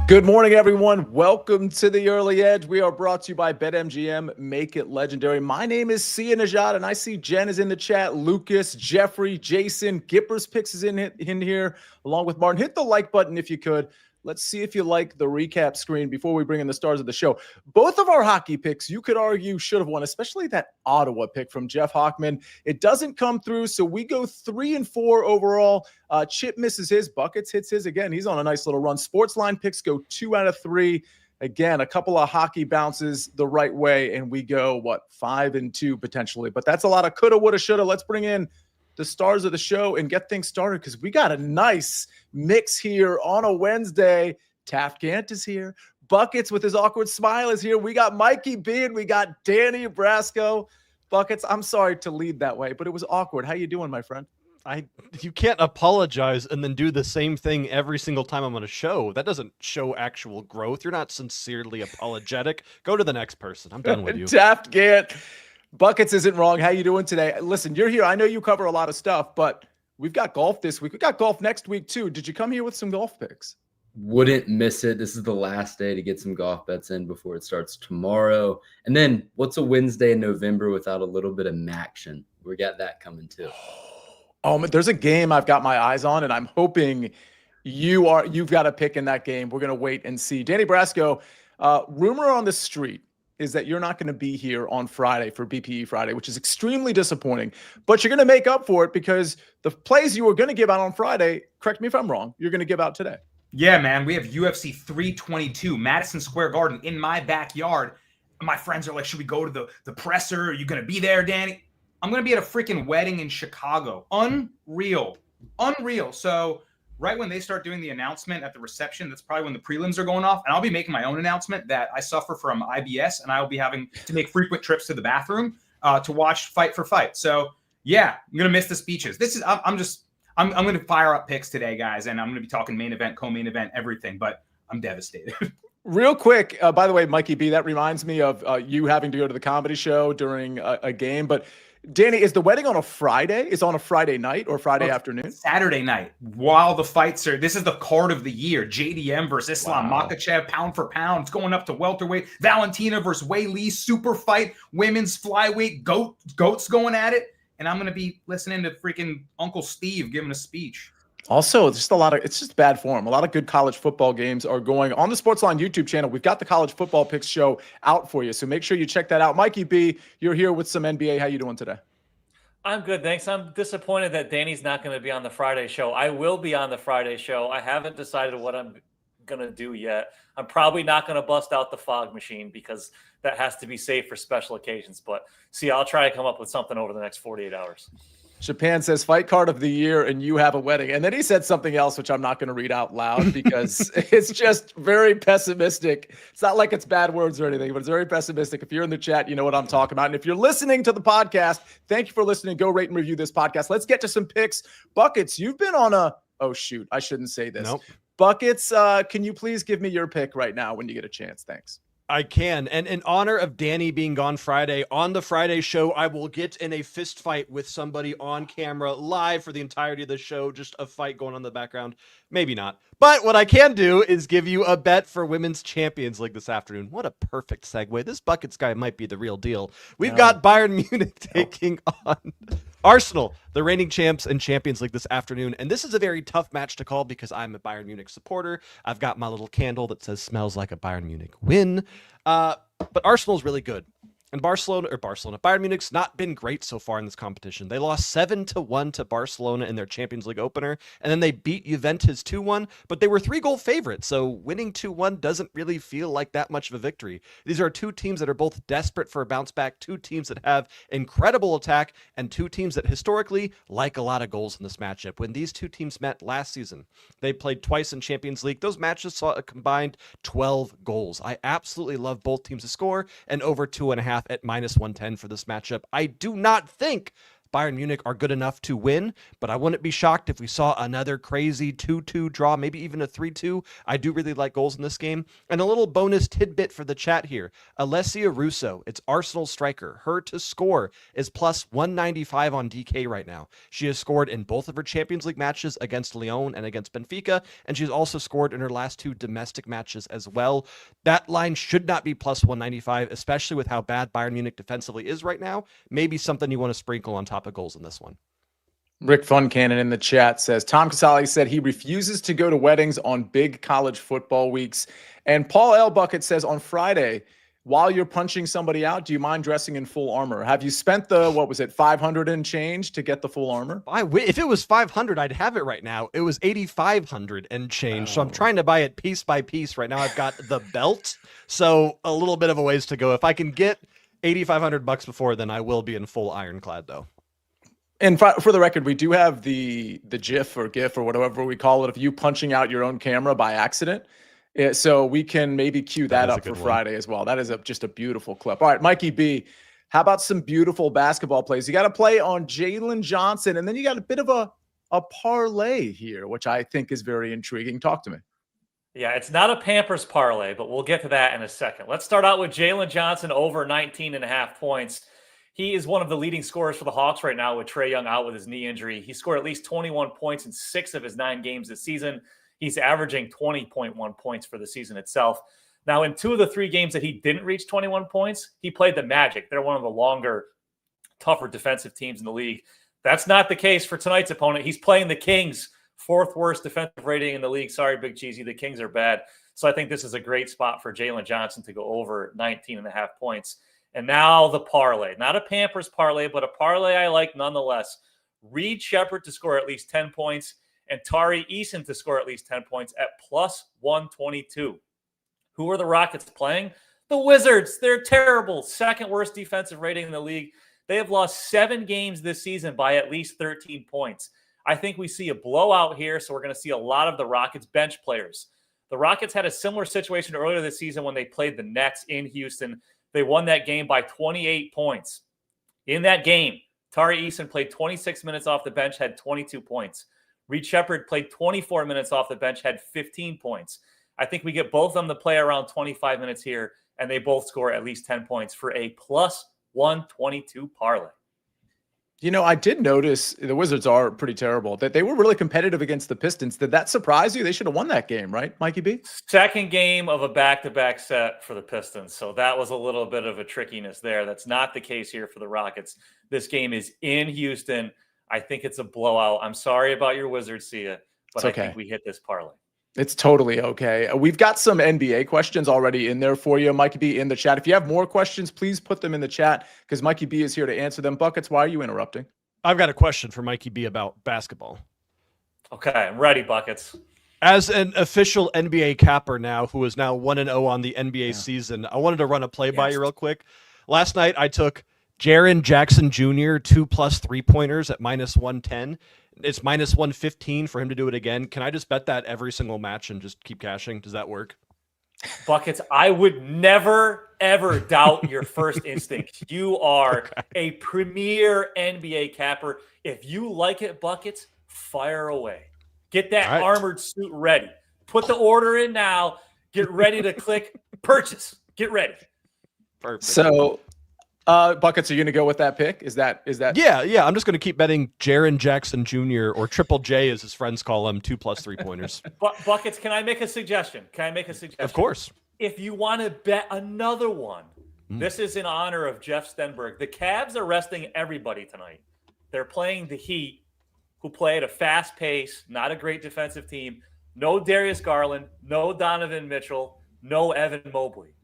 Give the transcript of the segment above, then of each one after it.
Good morning, everyone. Welcome to the Early Edge. We are brought to you by BetMGM. Make it legendary. My name is Sia Nejad, and I see Jen is in the chat. Lucas, Jeffrey, Jason, Gipper's Picks is in here, along with Martin. Hit the like button if you could. Let's see if you like the recap screen before we bring in the stars of the show. Both of our hockey picks, you could argue, should have won, especially that Ottawa pick from Jeff Hockman. It doesn't come through, so we go 3-4 overall. Chip misses his, Buckets hits his. Again, he's on a nice little run. SportsLine picks go 2 out of 3. Again, a couple of hockey bounces the right way, and we go, 5-2 potentially. But that's a lot of coulda, woulda, shoulda. Let's bring in the stars of the show and get things started because we got a nice mix here on a Wednesday. Taft Gantt is here. Buckets with his awkward smile is here. We got Mikey B and we got Danny Brasco. Buckets, I'm sorry to lead that way, but it was awkward. How you doing, my friend? You can't apologize and then do the same thing every single time I'm on a show. That doesn't show actual growth. You're not sincerely apologetic. Go to the next person. I'm done with you. Taft Gantt. Buckets isn't wrong. How you doing today? Listen, you're here. I know you cover a lot of stuff, but we've got golf this week. We got golf next week too. Did you come here with some golf picks? Wouldn't miss it. This is the last day to get some golf bets in before it starts tomorrow. And then what's a Wednesday in November without a little bit of Maction? We got that coming too. There's a game I've got my eyes on, and I'm hoping you've got a pick in that game. We're going to wait and see. Danny Brasco, rumor on the street is that you're not going to be here on Friday for BPE Friday, which is extremely disappointing. But you're going to make up for it because the plays you were going to give out on Friday, correct me if I'm wrong, you're going to give out today. Yeah, man. We have UFC 322, Madison Square Garden in my backyard. My friends are like, should we go to the presser? Are you going to be there, Danny? I'm going to be at a freaking wedding in Chicago. Unreal. So right when they start doing the announcement at the reception, that's probably when the prelims are going off. And I'll be making my own announcement that I suffer from IBS and I will be having to make frequent trips to the bathroom to watch Fight for Fight. So yeah, I'm going to miss the speeches. I'm going to fire up picks today, guys. And I'm going to be talking main event, co-main event, everything, but I'm devastated. Real quick, by the way, Mikey B, that reminds me of you having to go to the comedy show during a game, but Danny, is the wedding on a Friday? Is it on a Friday night or Friday afternoon? Saturday night. While the fights are, this is the card of the year. JDM versus Islam Makhachev, pound for pound. It's going up to welterweight. Valentina versus Wei Lee, super fight. Women's flyweight, goats going at it. And I'm going to be listening to freaking Uncle Steve giving a speech. Also, it's just bad form. A lot of good college football games are going on the SportsLine YouTube channel. We've got the college football picks show out for you, so make sure you check that out. Mikey B, you're here with some NBA. How you doing today? I'm good, thanks. I'm disappointed that Danny's not going to be on the Friday show. I will be on the Friday show. I haven't decided what I'm going to do yet. I'm probably not going to bust out the fog machine because that has to be saved for special occasions. But see, I'll try to come up with something over the next 48 hours. Japan says fight card of the year and you have a wedding. And then he said something else, which I'm not going to read out loud because it's just very pessimistic. It's not like it's bad words or anything, but it's very pessimistic. If you're in the chat, you know what I'm talking about. And if you're listening to the podcast, thank you for listening. Go rate and review this podcast. Let's get to some picks. Buckets, you've been on oh shoot, I shouldn't say this. Nope. Buckets, can you please give me your pick right now when you get a chance? Thanks. I can. And in honor of Danny being gone Friday, on the Friday show, I will get in a fist fight with somebody on camera live for the entirety of the show. Just a fight going on in the background. Maybe not. But what I can do is give you a bet for Women's Champions League this afternoon. What a perfect segue. This Buckets guy might be the real deal. We've got Bayern Munich taking on Arsenal, the reigning champs in Champions League this afternoon. And this is a very tough match to call because I'm a Bayern Munich supporter. I've got my little candle that says smells like a Bayern Munich win. But Arsenal's really good. And Bayern Munich's not been great so far in this competition. They lost 7-1 to Barcelona in their Champions League opener, and then they beat Juventus 2-1, but they were 3-goal favorites, so winning 2-1 doesn't really feel like that much of a victory. These are two teams that are both desperate for a bounce back, two teams that have incredible attack, and two teams that historically like a lot of goals in this matchup. When these two teams met last season, they played twice in Champions League. Those matches saw a combined 12 goals. I absolutely love both teams to score, and over 2.5 at -110 for this matchup. I do not think Bayern Munich are good enough to win, but I wouldn't be shocked if we saw another crazy 2-2 draw, maybe even a 3-2. I do really like goals in this game. And a little bonus tidbit for the chat here. Alessia Russo, it's Arsenal striker. Her to score is plus 195 on DK right now. She has scored in both of her Champions League matches against Lyon and against Benfica, and she's also scored in her last 2 domestic matches as well. That line should not be plus 195, especially with how bad Bayern Munich defensively is right now. Maybe something you want to sprinkle on top of goals in this one. Rick Funcannon in the chat says, Tom Casale said he refuses to go to weddings on big college football weeks. And Paul L. Bucket says, on Friday, while you're punching somebody out, do you mind dressing in full armor? Have you spent the, what was it, 500 and change to get the full armor? If it was 500, I'd have it right now. It was 8,500 and change. So I'm trying to buy it piece by piece. Right now I've got the belt. So a little bit of a ways to go. If I can get $8,500 before, then I will be in full ironclad though. And for the record, we do have the GIF or GIF or whatever we call it of you punching out your own camera by accident. So we can maybe cue that up for Friday as well. That is just a beautiful clip. All right, Mikey B, how about some beautiful basketball plays? You got to play on Jalen Johnson, and then you got a bit of a parlay here, which I think is very intriguing. Talk to me. Yeah, it's not a Pampers parlay, but we'll get to that in a second. Let's start out with Jalen Johnson over 19.5 points. He is one of the leading scorers for the Hawks right now with Trae Young out with his knee injury. He scored at least 21 points in 6 of his 9 games this season. He's averaging 20.1 points for the season itself. Now, in 2 of the 3 games that he didn't reach 21 points, he played the Magic. They're one of the longer, tougher defensive teams in the league. That's not the case for tonight's opponent. He's playing the Kings, 4th worst defensive rating in the league. Sorry, Big Cheesy. The Kings are bad. So I think this is a great spot for Jalen Johnson to go over 19.5 points. And now the parlay. Not a Pampers parlay, but a parlay I like nonetheless. Reed Shepherd to score at least 10 points. And Tari Eason to score at least 10 points at plus 122. Who are the Rockets playing? The Wizards. They're terrible. 2nd worst defensive rating in the league. They have lost 7 games this season by at least 13 points. I think we see a blowout here, so we're going to see a lot of the Rockets bench players. The Rockets had a similar situation earlier this season when they played the Nets in Houston. They won that game by 28 points. In that game, Tari Eason played 26 minutes off the bench, had 22 points. Reed Shepherd played 24 minutes off the bench, had 15 points. I think we get both of them to play around 25 minutes here, and they both score at least 10 points for a plus 122 parlay. You know, I did notice the Wizards are pretty terrible, that they were really competitive against the Pistons. Did that surprise you? They should have won that game, right, Mikey B? 2nd game of a back-to-back set for the Pistons. So that was a little bit of a trickiness there. That's not the case here for the Rockets. This game is in Houston. I think it's a blowout. I'm sorry about your Wizards, Sia, but I think we hit this parlay. It's totally okay. We've got some NBA questions already in there for you, Mikey B, in the chat. If you have more questions, please put them in the chat because Mikey B is here to answer them. Buckets, why are you interrupting? I've got a question for Mikey B about basketball. Okay, I'm ready, Buckets. As an official NBA capper now, who is now 1-0 on the NBA season, I wanted to run a play by you real quick. Last night, I took Jaren Jackson Jr. 2+ 3-pointers at minus 110. It's minus 115 for him to do it again. Can I just bet that every single match and just keep cashing? Does that work? Buckets, I would never, ever doubt your first instinct. You are a premier NBA capper. If you like it, Buckets, fire away. Get that armored suit ready. Put the order in now. Get ready to click purchase. Get ready. Perfect. So, Buckets, are you going to go with that pick? Is that? Yeah. I'm just going to keep betting Jaren Jackson Jr. or Triple J, as his friends call him, 2+ 3-pointers. Buckets, can I make a suggestion? Of course. If you want to bet another one, this is in honor of Jeff Stenberg. The Cavs are resting everybody tonight. They're playing the Heat, who play at a fast pace, not a great defensive team. No Darius Garland, no Donovan Mitchell, no Evan Mobley.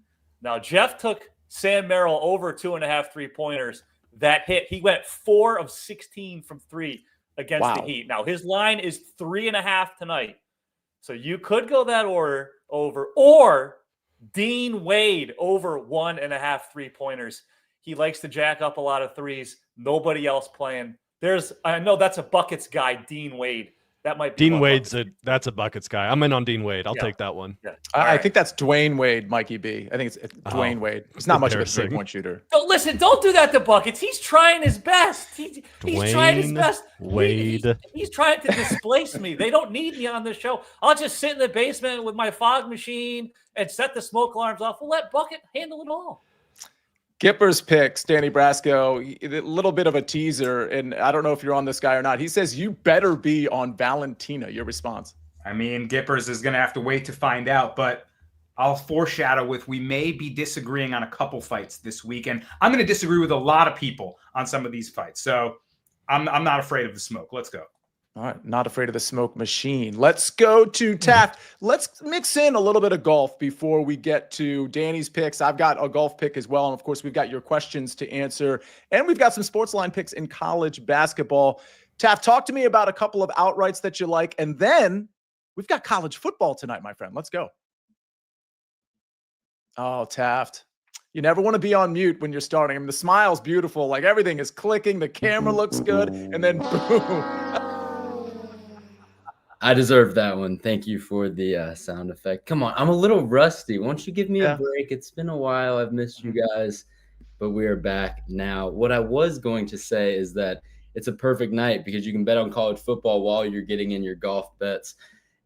Now, Jeff took Sam Merrill over 2.5 3-pointers. That hit. He went 4 of 16 from 3 against the Heat. Now, his line is 3.5 tonight. So you could go that order over. Or Dean Wade over 1.5 3-pointers. He likes to jack up a lot of threes. Nobody else playing. I know that's a Buckets guy, Dean Wade. That might be Dean one Wade's bucket. that's a buckets guy. I'm in on Dean Wade. I'll Yeah. take that one. Yeah. I think that's Dwayne Wade, Mikey B. I think it's Dwayne Wade. He's not much of a embarrassing. 3-point shooter. Listen, don't do that to buckets. He's trying his best. He's trying his Dwayne best. Wade. He's trying to displace me. They don't need me on the show. I'll just sit in the basement with my fog machine and set the smoke alarms off. We'll let Bucket handle it all. Gipper's picks, Danny Brasco, a little bit of a teaser, and I don't know if you're on this guy or not. He says you better be on Valentina. Your response? I mean, Gippers is going to have to wait to find out, but I'll foreshadow with we may be disagreeing on a couple fights this week, and I'm going to disagree with a lot of people on some of these fights. So I'm not afraid of the smoke. Let's go. All right, not afraid of the smoke machine. Let's go to Taft. Let's mix in a little bit of golf before we get to Danny's picks. I've got a golf pick as well, and of course, we've got your questions to answer, and we've got some SportsLine picks in college basketball. Taft, talk to me about a couple of outrights that you like, and then we've got college football tonight, my friend. Let's go. Oh, Taft. You never want to be on mute when you're starting. I mean, the smile's beautiful. Like, everything is clicking. The camera looks good. And then, boom. I deserve that one. Thank you for the sound effect. Come on. I'm a little rusty. Won't you give me a break? It's been a while. I've missed you guys, but we are back now. What I was going to say is that it's a perfect night because you can bet on college football while you're getting in your golf bets.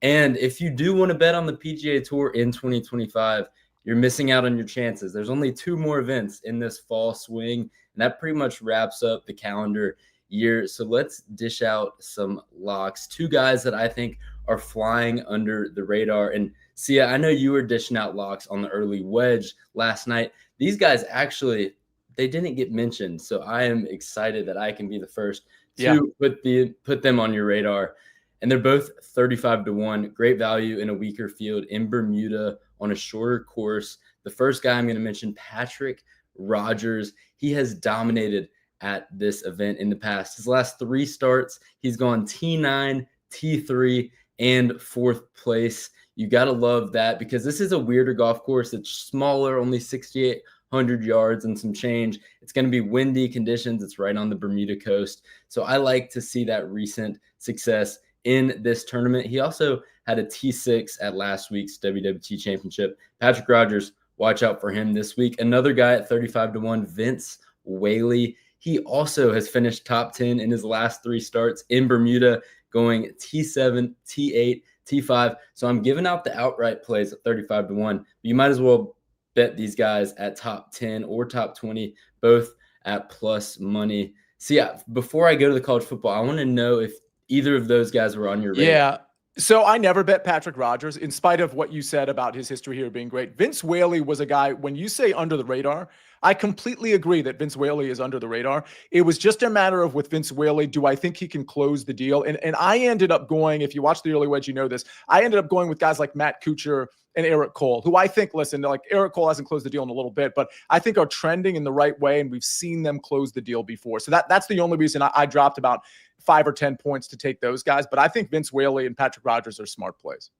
And if you do want to bet on the PGA Tour in 2025, you're missing out on your chances. There's only 2 more events in this fall swing, and that pretty much wraps up the calendar year. So let's dish out some locks. 2 guys that I think are flying under the radar. And Sia, I know you were dishing out locks on the early wedge last night. These guys actually, they didn't get mentioned. So I am excited that I can be the first to put them on your radar. And they're both 35-1, great value in a weaker field in Bermuda on a shorter course. The first guy I'm going to mention, Patrick Rodgers. He has dominated at this event in the past. His last 3 starts, he's gone T9, T3, and 4th place. You got to love that because this is a weirder golf course. It's smaller, only 6,800 yards and some change. It's going to be windy conditions. It's right on the Bermuda coast. So I like to see that recent success in this tournament. He also had a T6 at last week's WWT Championship. Patrick Rodgers, watch out for him this week. Another guy at 35-1, Vince Whaley. He also has finished top 10 in his last 3 starts in Bermuda, going T7, T8, T5. So I'm giving out the outright plays at 35-1. But you might as well bet these guys at top 10 or top 20, both at plus money. So yeah, before I go to the college football, I want to know if either of those guys were on your radar. Yeah. So I never bet Patrick Rodgers, in spite of what you said about his history here being great. Vince Whaley was a guy, when you say under the radar, I completely agree that Vince Whaley is under the radar. It was just a matter of, with Vince Whaley, do I think he can close the deal? And I ended up going, if you watch the early wedge, you know this, I ended up going with guys like Matt Kuchar and Eric Cole, who I think, listen, like Eric Cole hasn't closed the deal in a little bit, but I think are trending in the right way, and we've seen them close the deal before. So that's the only reason I dropped about 5 or 10 points to take those guys. But I think Vince Whaley and Patrick Rodgers are smart plays.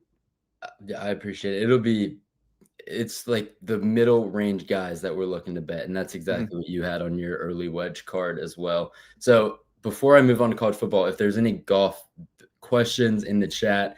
Yeah, I appreciate it. It's like the middle range guys that we're looking to bet. And that's exactly what you had on your early wedge card as well. So before I move on to college football, if there's any golf questions in the chat,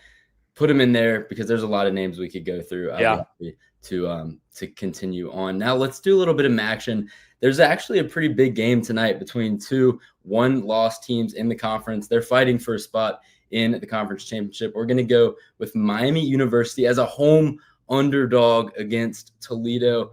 put them in there because there's a lot of names we could go through. I'd be happy to continue on. Now let's do a little bit of action. There's actually a pretty big game tonight between 2 one-loss teams in the conference. They're fighting for a spot in the conference championship. We're going to go with Miami University as a home underdog against Toledo.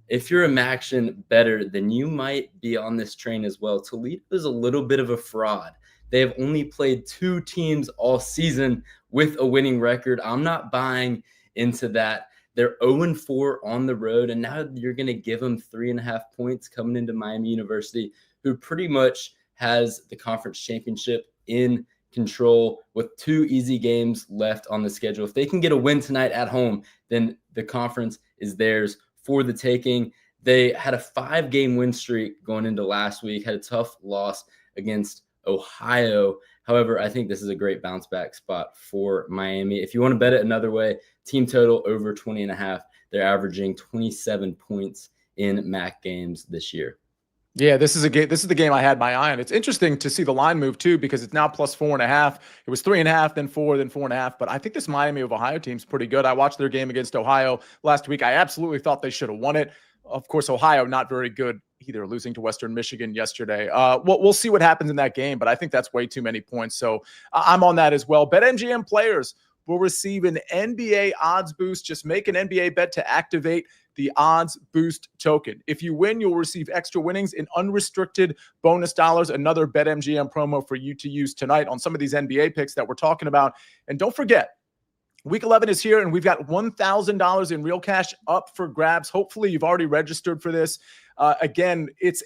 If you're a Maction bettor, then you might be on this train as well. Toledo is a little bit of a fraud. They have only played 2 teams all season with a winning record. I'm not buying into that. They're 0-4 on the road, and now you're going to give them 3.5 points coming into Miami University, who pretty much has the conference championship in control with 2 easy games left on the schedule. If they can get a win tonight at home, then the conference is theirs for the taking. They had a 5-game win streak going into last week, had a tough loss against Ohio. However, I think this is a great bounce back spot for Miami. If you want to bet it another way, team total over 20.5. They're averaging 27 points in MAC games this year. Yeah, this is a game. This is the game I had my eye on. It's interesting to see the line move too, because it's now plus 4.5. It was 3.5, then 4, then 4.5. But I think this Miami of Ohio team's pretty good. I watched their game against Ohio last week. I absolutely thought they should have won it. Of course, Ohio not very good either, losing to Western Michigan yesterday. We'll see what happens in that game, but I think that's way too many points. So I'm on that as well. BetMGM players will receive an NBA odds boost. Just make an NBA bet to activate the odds boost token. If you win, you'll receive extra winnings in unrestricted bonus dollars. Another BetMGM promo for you to use tonight on some of these NBA picks that we're talking about. And don't forget, Week 11 is here, and we've got $1,000 in real cash up for grabs. Hopefully, you've already registered for this. Again, it's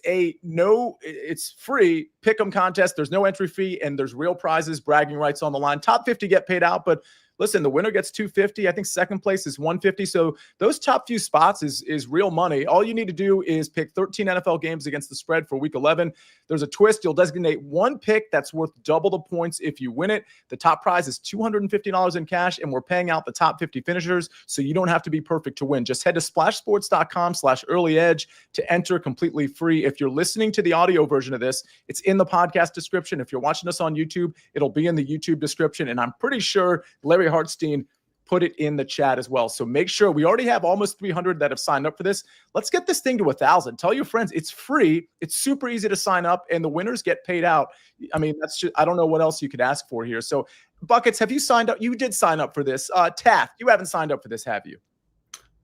free pick'em contest. There's no entry fee, and there's real prizes, bragging rights on the line. Top 50 get paid out, but listen, the winner gets $250. I think second place is $150. So those top few spots is real money. All you need to do is pick 13 NFL games against the spread for Week 11. There's a twist. You'll designate one pick that's worth double the points if you win it. The top prize is $250 in cash, and we're paying out the top 50 finishers, so you don't have to be perfect to win. Just head to splashsports.com/earlyedge to enter completely free. If you're listening to the audio version of this, it's in the podcast description. If you're watching us on YouTube, it'll be in the YouTube description, and I'm pretty sure Larry Hartstein put it in the chat as well. So make sure, we already have almost 300 that have signed up for this. Let's get this thing to 1,000. Tell your friends it's free. It's super easy to sign up, and the winners get paid out. I mean, that's just, I don't know what else you could ask for here. So Buckets, have you signed up? You did sign up for this. Taft, you haven't signed up for this, have you?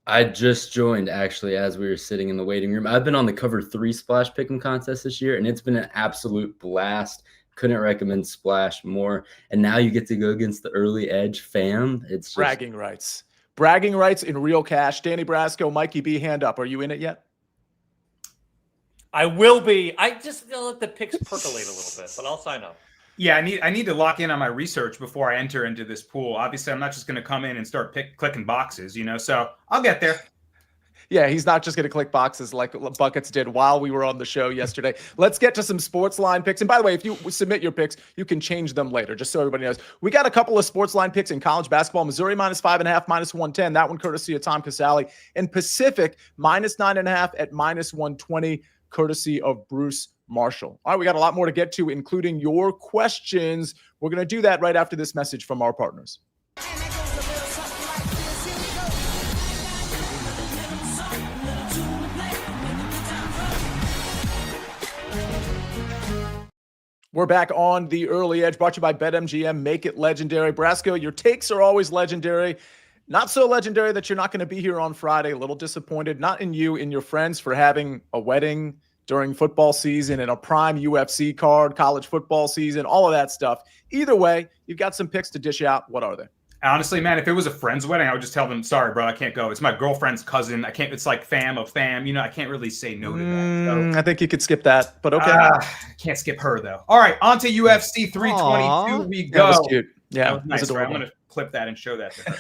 I just joined, actually, as we were sitting in the waiting room. I've been on the Cover 3 Splash Pick'em contest this year, and it's been an absolute blast. Couldn't recommend Splash more. And now you get to go against the Early Edge fam. It's just bragging rights. Bragging rights in real cash. Danny Brasco, Mikey B, hand up. Are you in it yet? I will be. I just gonna let the picks percolate a little bit, but I'll sign up. Yeah, I need to lock in on my research before I enter into this pool. Obviously, I'm not just going to come in and start clicking boxes, so I'll get there. Yeah, he's not just going to click boxes like Buckets did while we were on the show yesterday. Let's get to some SportsLine picks. And by the way, if you submit your picks, you can change them later, just so everybody knows. We got a couple of SportsLine picks in college basketball. Missouri -5.5, -110. That one courtesy of Tom Casale. And Pacific -9.5 at -120, courtesy of Bruce Marshall. All right, we got a lot more to get to, including your questions. We're going to do that right after this message from our partners. We're back on the Early Edge, brought to you by BetMGM. Make it legendary. Brasco, your takes are always legendary. Not so legendary that you're not going to be here on Friday. A little disappointed, not in you, in your friends for having a wedding during football season and a prime UFC card, college football season, all of that stuff. Either way, you've got some picks to dish out. What are they? Honestly, man, if it was a friend's wedding, I would just tell them, sorry, bro, I can't go. It's my girlfriend's cousin. I can't, it's like fam of fam. I can't really say no to that. So, I think you could skip that, but okay. Can't skip her, though. All right, on to UFC 322 we go. That was cute. Yeah, that was nice. Right? I'm going to clip that and show that to her.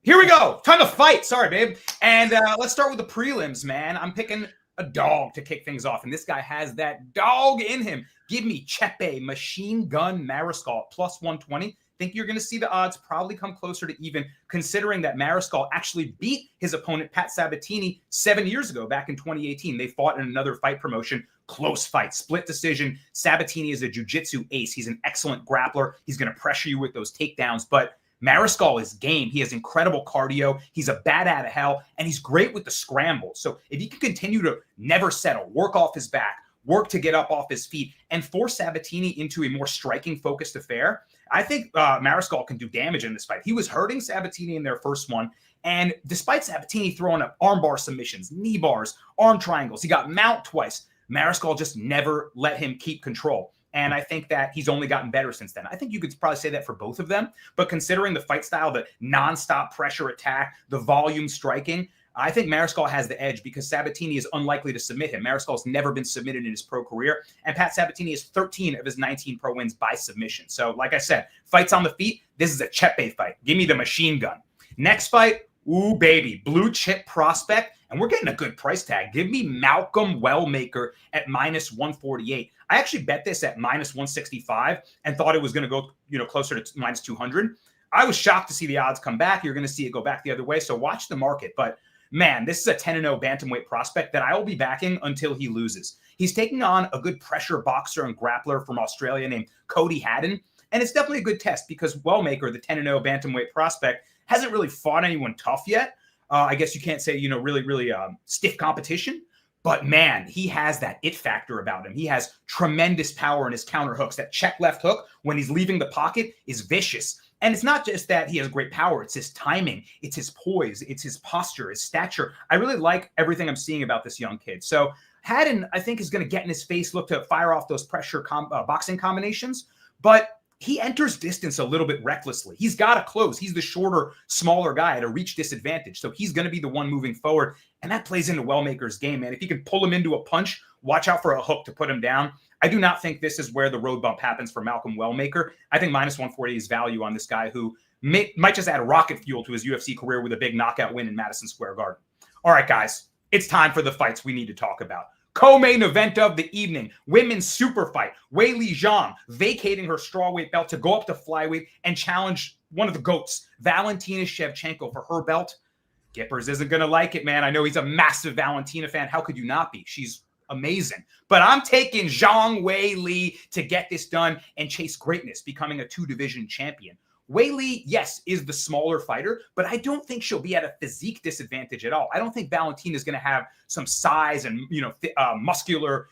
Here we go. Time to fight. Sorry, babe. And let's start with the prelims, man. I'm picking a dog to kick things off, and this guy has that dog in him. Give me Chepe Machine Gun Mariscal +120. Think you're going to see the odds probably come closer to even, considering that Mariscal actually beat his opponent Pat Sabatini 7 years ago, back in 2018. They fought in another fight promotion. Close fight, split decision. Sabatini is a jiu-jitsu ace. He's an excellent grappler. He's going to pressure you with those takedowns, but Mariscal is game. He has incredible cardio. He's a bat out of hell, and he's great with the scramble. So if he can continue to never settle, work off his back, work to get up off his feet, and force Sabatini into a more striking-focused affair, I think Mariscal can do damage in this fight. He was hurting Sabatini in their first one, and despite Sabatini throwing up armbar submissions, knee bars, arm triangles, he got mount twice. Mariscal just never let him keep control. And I think that he's only gotten better since then. I think you could probably say that for both of them. But considering the fight style, the nonstop pressure attack, the volume striking, I think Mariscal has the edge because Sabatini is unlikely to submit him. Mariscal's never been submitted in his pro career. And Pat Sabatini has 13 of his 19 pro wins by submission. So like I said, fights on the feet. This is a Chepe fight. Give me the machine gun. Next fight, ooh, baby, blue chip prospect. And we're getting a good price tag. Give me Malcolm Wellmaker at -148. I actually bet this at -165 and thought it was going to go, closer to -200. I was shocked to see the odds come back. You're going to see it go back the other way. So watch the market. But man, this is a 10-0 bantamweight prospect that I will be backing until he loses. He's taking on a good pressure boxer and grappler from Australia named Cody Haddon. And it's definitely a good test because Wellmaker, the 10-0 bantamweight prospect, hasn't really fought anyone tough yet. I guess you can't say, really stiff competition. But man, he has that it factor about him. He has tremendous power in his counter hooks. That check left hook when he's leaving the pocket is vicious. And it's not just that he has great power. It's his timing. It's his poise. It's his posture, his stature. I really like everything I'm seeing about this young kid. So Haddon, I think, is going to get in his face, look to fire off those pressure boxing combinations. But he enters distance a little bit recklessly. He's got to close. He's the shorter, smaller guy at a reach disadvantage. So he's going to be the one moving forward. And that plays into Wellmaker's game, man. If he can pull him into a punch, watch out for a hook to put him down. I do not think this is where the road bump happens for Malcolm Wellmaker. I think minus 140 is value on this guy who might just add rocket fuel to his UFC career with a big knockout win in Madison Square Garden. All right, guys, it's time for the fights we need to talk about. Co-main event of the evening, women's super fight. Weili Zhang vacating her strawweight belt to go up to flyweight and challenge one of the GOATs, Valentina Shevchenko, for her belt. Gippers isn't going to like it, man. I know he's a massive Valentina fan. How could you not be? She's amazing. But I'm taking Zhang Weili to get this done and chase greatness, becoming a 2-division champion. Weili, yes, is the smaller fighter, but I don't think she'll be at a physique disadvantage at all. I don't think Valentina is going to have some size and muscular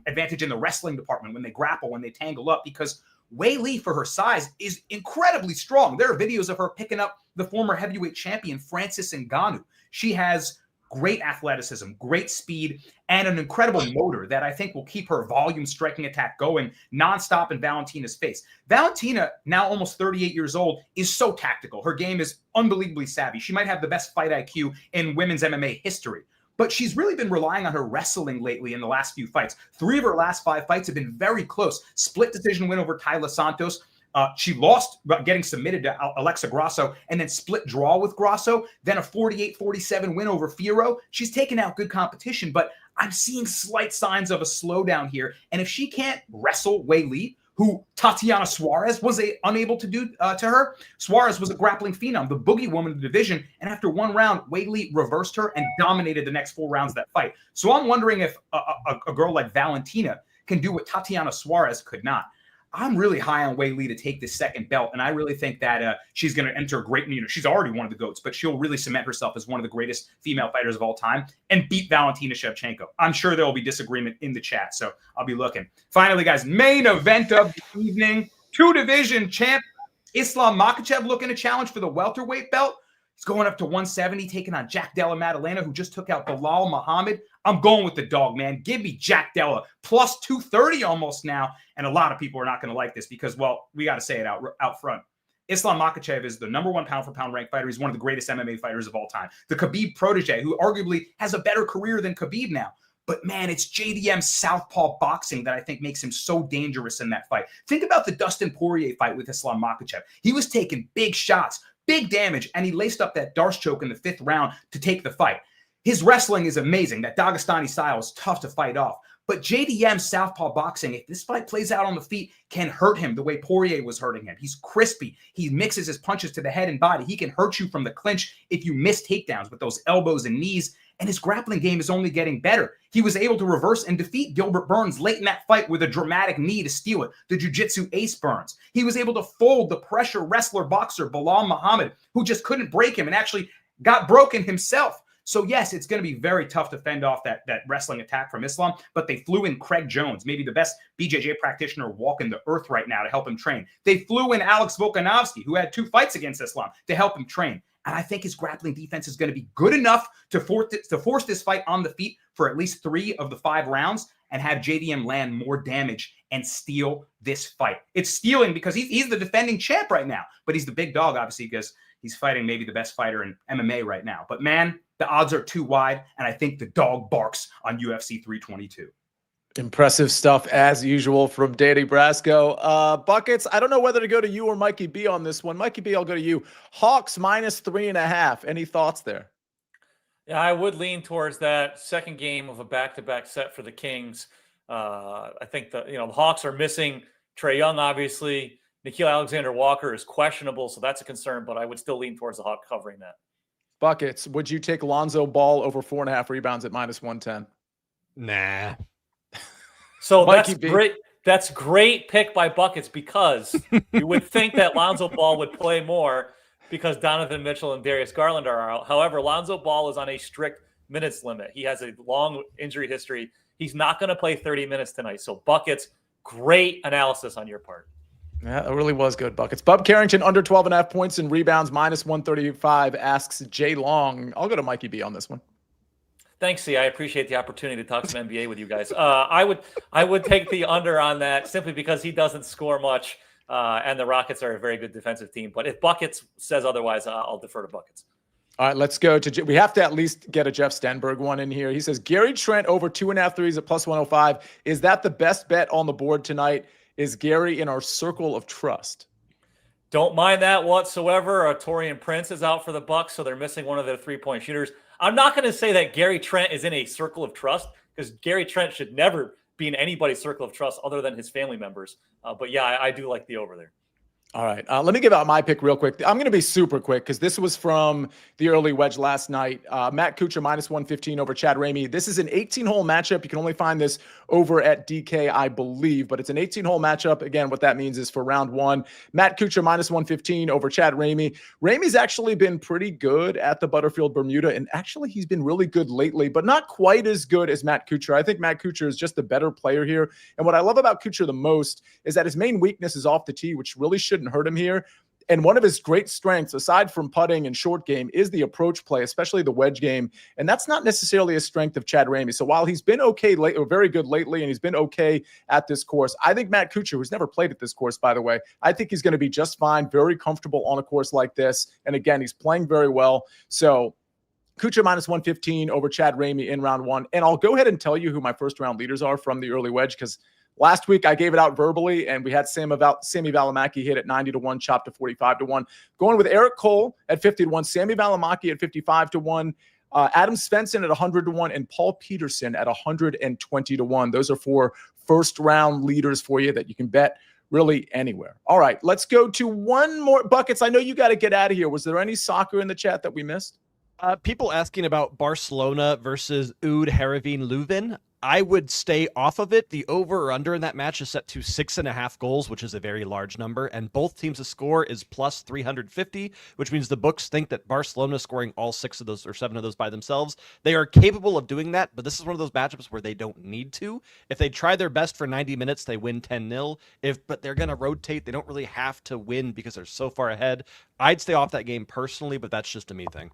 advantage in the wrestling department when they grapple, when they tangle up, because Weili, for her size, is incredibly strong. There are videos of her picking up the former heavyweight champion Francis Ngannou. She has great athleticism, great speed, and an incredible motor that I think will keep her volume striking attack going nonstop in Valentina's face. Valentina, now almost 38 years old, is so tactical. Her game is unbelievably savvy. She might have the best fight IQ in women's MMA history. But she's really been relying on her wrestling lately in the last few fights. 3 of her last 5 fights have been very close. Split decision win over Tayla Santos. She lost getting submitted to Alexa Grasso and then split draw with Grasso, then a 48-47 win over Fierro. She's taken out good competition, but I'm seeing slight signs of a slowdown here. And if she can't wrestle Weili, who Tatiana Suarez was unable to do to her. Suarez was a grappling phenom, the boogie woman of the division, and after 1 round, Weili reversed her and dominated the next 4 rounds of that fight. So I'm wondering if a girl like Valentina can do what Tatiana Suarez could not. I'm really high on Weili to take this second belt, and I really think that she's going to enter a great, she's already one of the GOATs, but she'll really cement herself as one of the greatest female fighters of all time and beat Valentina Shevchenko. I'm sure there will be disagreement in the chat, so I'll be looking. Finally, guys, main event of the evening, 2-division champ Islam Makhachev looking to challenge for the welterweight belt. He's going up to 170, taking on Jack Della Maddalena, who just took out Bilal Muhammad. I'm going with the dog, man. Give me Jack Della, plus 230 almost now. And a lot of people are not going to like this because, well, we got to say it out front. Islam Makhachev is the #1 pound-for-pound ranked fighter. He's one of the greatest MMA fighters of all time. The Khabib protege, who arguably has a better career than Khabib now. But, man, it's JDM's southpaw boxing that I think makes him so dangerous in that fight. Think about the Dustin Poirier fight with Islam Makhachev. He was taking big shots, big damage, and he laced up that Darce choke in the 5th round to take the fight. His wrestling is amazing. That Dagestani style is tough to fight off. But JDM's southpaw boxing, if this fight plays out on the feet, can hurt him the way Poirier was hurting him. He's crispy. He mixes his punches to the head and body. He can hurt you from the clinch if you miss takedowns with those elbows and knees. And his grappling game is only getting better. He was able to reverse and defeat Gilbert Burns late in that fight with a dramatic knee to steal it, the jiu-jitsu ace Burns. He was able to fold the pressure wrestler boxer Bilal Muhammad, who just couldn't break him and actually got broken himself. So, yes, it's going to be very tough to fend off that wrestling attack from Islam, but they flew in Craig Jones, maybe the best BJJ practitioner walking the earth right now to help him train. They flew in Alex Volkanovski, who had 2 fights against Islam, to help him train. And I think his grappling defense is going to be good enough to force this fight on the feet for at least 3 of the 5 rounds and have JDM land more damage and steal this fight. It's stealing because he's the defending champ right now, but he's the big dog, obviously, because he's fighting maybe the best fighter in MMA right now. But, man, the odds are too wide, and I think the dog barks on UFC 322. Impressive stuff as usual from Danny Brasco. Buckets, I don't know whether to go to you or Mikey B on this one. Mikey B, I'll go to you. Hawks minus 3.5. Any thoughts there? Yeah, I would lean towards that second game of a back-to-back set for the Kings. I think the Hawks are missing Trae Young, obviously. Nickeil Alexander-Walker is questionable, so that's a concern, but I would still lean towards the Hawks covering that. Buckets, would you take Lonzo Ball over 4.5 rebounds at -110? Nah. So Mikey that's B. great. That's great pick by Buckets because you would think that Lonzo Ball would play more because Donovan Mitchell and Darius Garland are out. However, Lonzo Ball is on a strict minutes limit. He has a long injury history. He's not going to play 30 minutes tonight. So Buckets, great analysis on your part. Yeah, it really was good, Buckets. Bub Carrington, under 12.5 points and rebounds, -135, asks Jay Long. I'll go to Mikey B on this one. Thanks, C. I appreciate the opportunity to talk some NBA with you guys. I would take the under on that simply because he doesn't score much, and the Rockets are a very good defensive team. But if Buckets says otherwise, I'll defer to Buckets. All right, let's go to – we have to at least get a Jeff Stenberg one in here. He says, Gary Trent over 2.5 threes at +105. Is that the best bet on the board tonight? Is Gary in our circle of trust? Don't mind that whatsoever. Torian Prince is out for the Bucks, so they're missing one of their three-point shooters. I'm not going to say that Gary Trent is in a circle of trust because Gary Trent should never be in anybody's circle of trust other than his family members. But yeah, I do like the over there. All right. Let me give out my pick real quick. I'm going to be super quick because this was from the early wedge last night. Matt Kuchar -115 over Chad Ramey. This is an 18-hole matchup. You can only find this over at DK, I believe, but it's an 18-hole matchup. Again, what that means is for round one, Matt Kuchar -115 over Chad Ramey. Ramey's actually been pretty good at the Butterfield Bermuda, and actually he's been really good lately, but not quite as good as Matt Kuchar. I think Matt Kuchar is just a better player here. And what I love about Kuchar the most is that his main weakness is off the tee, which really shouldn't hurt him here. And one of his great strengths, aside from putting and short game, is the approach play, especially the wedge game. And that's not necessarily a strength of Chad Ramey. So while he's been okay late, or very good lately, and he's been okay at this course, I think Matt Kuchar, who's never played at this course, by the way, I think he's going to be just fine, very comfortable on a course like this. And again, he's playing very well. So Kuchar -115 over Chad Ramey in round one. And I'll go ahead and tell you who my first round leaders are from the early wedge, because last week I gave it out verbally, and we had Sammy Valimaki hit at 90-1, chopped to 45-1. Going with Eric Cole at 50-1, Sammy Valimaki at 55-1, Adam Svensson at 100-1, and Paul Peterson at 120-1. Those are 4 first-round leaders for you that you can bet really anywhere. All right, let's go to one more. Buckets, I know you got to get out of here. Was there any soccer in the chat that we missed? People asking about Barcelona versus Oud Heerenveen Leuven. I would stay off of it. The over or under in that match is set to 6.5 goals, which is a very large number. And both teams to score is plus 350, which means the books think that Barcelona scoring all 6 of those or 7 of those by themselves. They are capable of doing that, but this is one of those matchups where they don't need to. If they try their best for 90 minutes, they win 10-0. But they're going to rotate. They don't really have to win because they're so far ahead. I'd stay off that game personally, but that's just a me thing.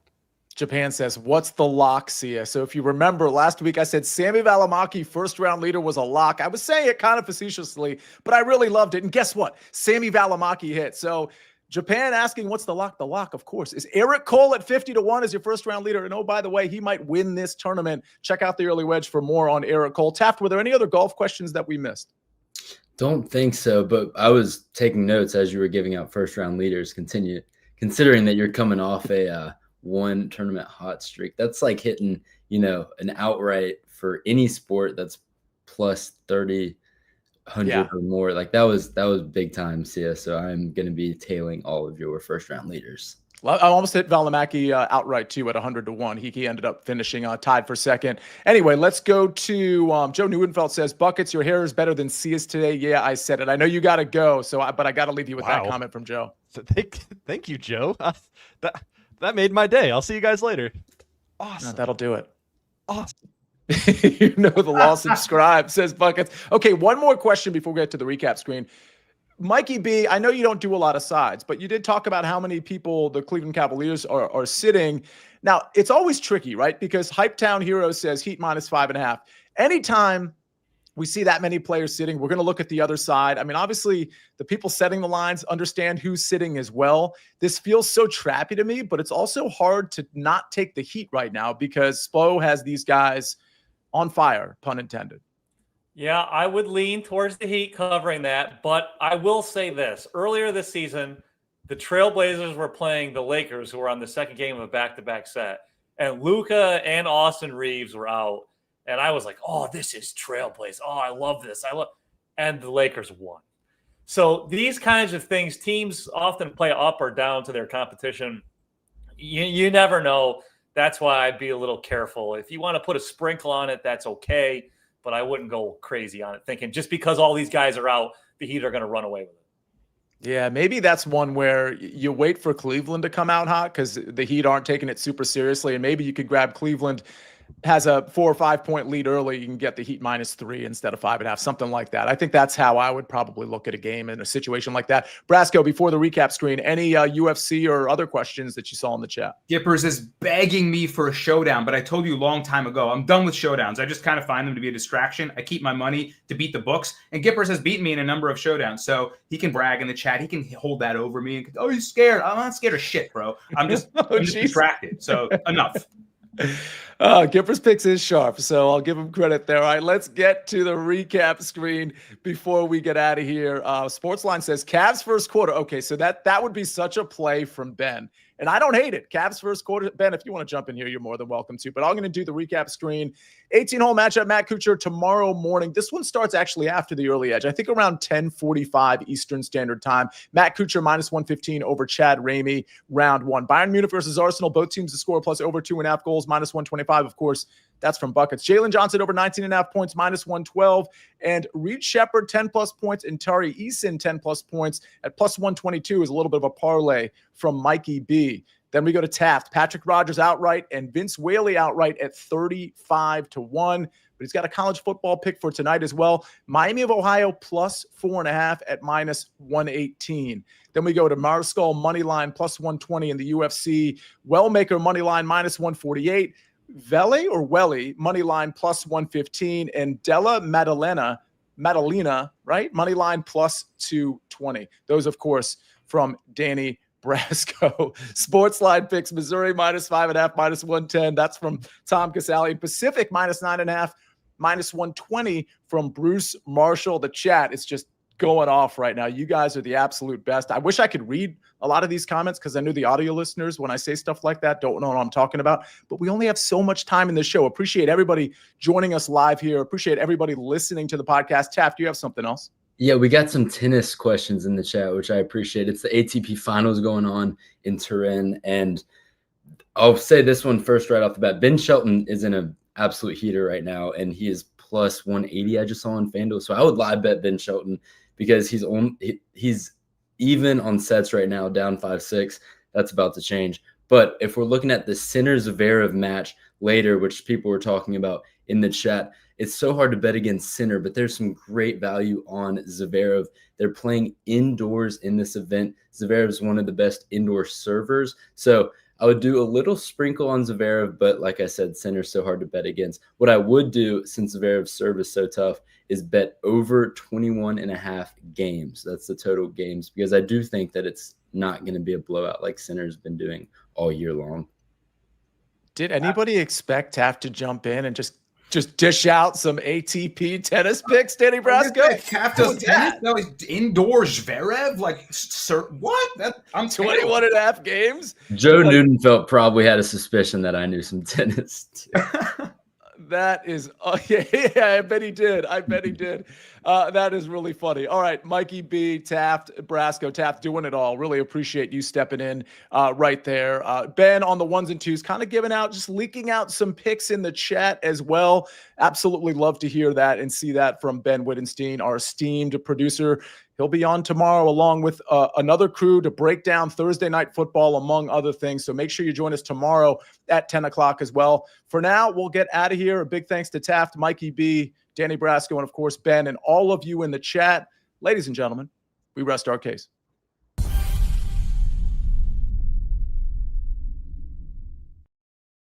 Japan says, what's the lock, Sia? So if you remember, last week I said Sammy Valimaki, first-round leader, was a lock. I was saying it kind of facetiously, but I really loved it. And guess what? Sammy Valimaki hit. So Japan asking, what's the lock? The lock, of course, is Eric Cole at 50-1 as your first-round leader. And oh, by the way, he might win this tournament. Check out the early wedge for more on Eric Cole. Taft, were there any other golf questions that we missed? Don't think so, but I was taking notes as you were giving out first-round leaders. Considering that you're coming off a one tournament hot streak. That's like hitting, an outright for any sport that's plus 3,000 or more. Like that was big time, Sia. So I'm going to be tailing all of your first round leaders. I almost hit Valimaki outright too at 100-1. He ended up finishing tied for second. Anyway, let's go to Joe Neuenfeld says, Buckets, your hair is better than Sia's today. Yeah, I said it. I know you got to go, but I got to leave you with that comment from Joe. So thank you, Joe. That made my day. I'll see you guys later. Awesome. No, that'll do it. Awesome. The law, subscribe, says Buckets. Okay, one more question before we get to the recap screen. Mikey B, I know you don't do a lot of sides, but you did talk about how many people the Cleveland Cavaliers are sitting. Now, it's always tricky, right? Because Hype Town Hero says Heat -5.5. Anytime we see that many players sitting, we're going to look at the other side. I mean, obviously, the people setting the lines understand who's sitting as well. This feels so trappy to me, but it's also hard to not take the Heat right now because Spo has these guys on fire, pun intended. Yeah, I would lean towards the Heat covering that, but I will say this. Earlier this season, the Trailblazers were playing the Lakers, who were on the second game of a back-to-back set, and Luka and Austin Reeves were out. And I was like, oh, this is Trailblazer. Oh, I love this. And the Lakers won. So these kinds of things, teams often play up or down to their competition. You never know. That's why I'd be a little careful. If you want to put a sprinkle on it, that's okay. But I wouldn't go crazy on it, thinking just because all these guys are out, the Heat are going to run away with it. Yeah, maybe that's one where you wait for Cleveland to come out hot because the Heat aren't taking it super seriously. And maybe you could grab Cleveland has a 4 or 5 point lead early. You can get the Heat -3 instead of 5.5, something like that. I think that's how I would probably look at a game in a situation like that. Brasco, before the recap screen, any UFC or other questions that you saw in the chat? Gippers is begging me for a showdown, but I told you a long time ago, I'm done with showdowns. I just kind of find them to be a distraction. I keep my money to beat the books, and Gippers has beaten me in a number of showdowns, so he can brag in the chat. He can hold that over me. And, oh, he's scared. I'm not scared of shit, bro. I'm just, I'm just distracted, so enough. Gipper's picks is sharp, so I'll give him credit there. All right, let's get to the recap screen before we get out of here. SportsLine says Cavs first quarter. Okay, so that would be such a play from Ben, and I don't hate it. Cavs first quarter. Ben, if you want to jump in here, you're more than welcome to. But I'm going to do the recap screen. 18-hole matchup, Matt Kuchar tomorrow morning. This one starts actually after the early edge. I think around 10:45 Eastern Standard Time. Matt Kuchar -115 over Chad Ramey, round one. Bayern Munich versus Arsenal. Both teams to score plus over 2.5 goals, -125. Of course, that's from buckets. Jalen Johnson over 19.5 points, -112. And Reed Shepherd, 10+ points. And Tari Eason, 10+ points at +122 is a little bit of a parlay from Mikey B. Then we go to Taft, Patrick Rogers outright, and Vince Whaley outright at 35-1. But he's got a college football pick for tonight as well. Miami of Ohio +4.5 at -118. Then we go to Mariscal moneyline +120 in the UFC. Wellmaker moneyline -148. Vele or Welly moneyline +115, and Della Madalena, right? Moneyline +220. Those, of course, from Danny Brasco. SportsLine picks Missouri -5.5, -110. That's from Tom Casale. Pacific -9.5, -120 from Bruce Marshall. The chat is just going off right now. You guys are the absolute best. I wish I could read a lot of these comments because I know the audio listeners, when I say stuff like that, don't know what I'm talking about. But we only have so much time in this show. Appreciate everybody joining us live here. Appreciate everybody listening to the podcast. Taft, do you have something else? Yeah, we got some tennis questions in the chat, which I appreciate. It's the ATP finals going on in Turin. And I'll say this one first right off the bat. Ben Shelton is in an absolute heater right now, and he is +180 I just saw on FanDuel. So I would live bet Ben Shelton because he's even on sets right now, down 5-6. That's about to change. But if we're looking at the Sinner-Zverev match later, which people were talking about in the chat, it's so hard to bet against Sinner, but there's some great value on Zverev. They're playing indoors in this event. Zverev is one of the best indoor servers. So I would do a little sprinkle on Zverev, but like I said, Sinner's so hard to bet against. What I would do, since Zverev's serve is so tough, is bet over 21.5 games. That's the total games, because I do think that it's not going to be a blowout like Sinner's been doing all year long. Did anybody expect Taft to jump in and just dish out some ATP tennis picks, Danny Brasco? Taft does tennis? No, he's indoors. Zverev? Like, sir, what? I'm 21.5 games? Joe Nudenfeld probably had a suspicion that I knew some tennis too. That is, yeah, I bet he did. That is really funny. All right, Mikey B, Taft, Brasco, Taft doing it all. Really appreciate you stepping in right there. Ben on the ones and twos, kind of giving out, just leaking out some picks in the chat as well. Absolutely love to hear that and see that from Ben Wittenstein, our esteemed producer. He'll be on tomorrow along with another crew to break down Thursday night football, among other things. So make sure you join us tomorrow at 10 o'clock as well. For now, we'll get out of here. A big thanks to Taft, Mikey B, Danny Brasco, and of course, Ben, and all of you in the chat. Ladies and gentlemen, we rest our case.